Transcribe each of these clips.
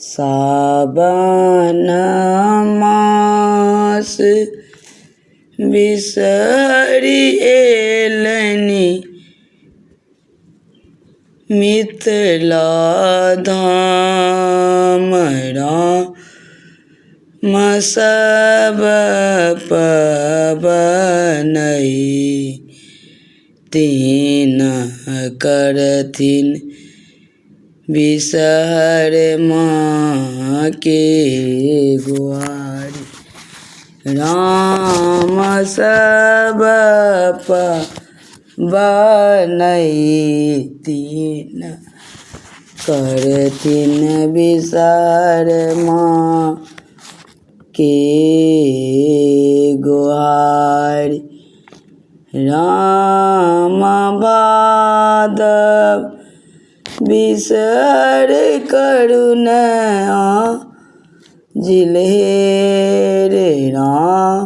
सावन मास बिसरि एलनि मिथिला धाम राम सब पबनै तिन्ह करथिन बिसहर माँ के गुहारी। राम सब पबनै तिन्ह करथिन बिसहर माँ के गुहारी। राम भादव बिसहर करुण जिल्हेर राम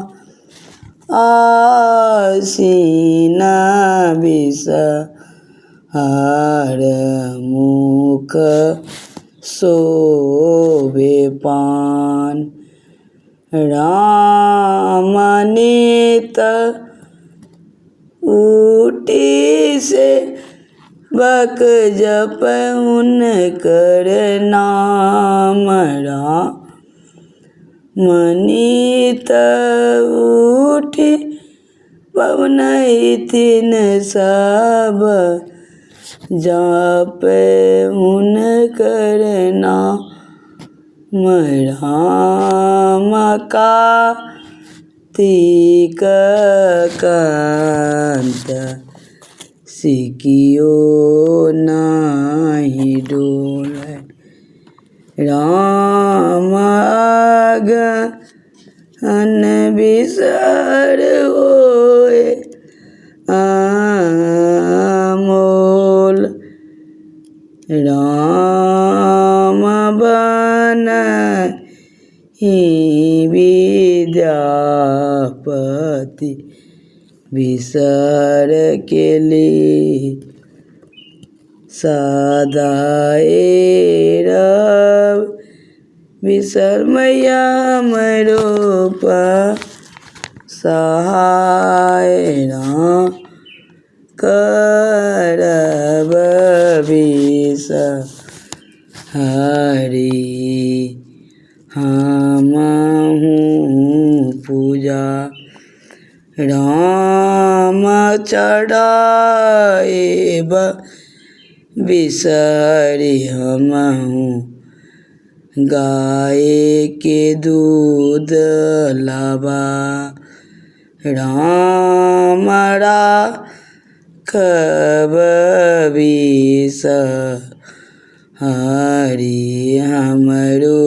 आसीन बिसहर मुख शोभे पान। राम नित उठी से बक जप हुनकर नाम राम नित उठी पवनथिन सब जप हुनकर नाम राम कार्तिक कान्त सिकियो नाही डोलय। राम अगहन बिसहर होय अमोल। राम बनहि विद्यापति बिसहर केली सदाए रव। बिसहर मैया हमरो सहाय राम करब बिसहरी हमहु पूजा। राम चढ़ाएब बिसहरि हमहु गाय के दूध लाबा। राम राखब बिसहरि हमरो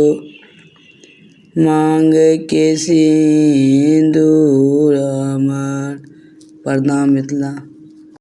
मांग के सिंदूर अमर। प्रणाम मिथिला।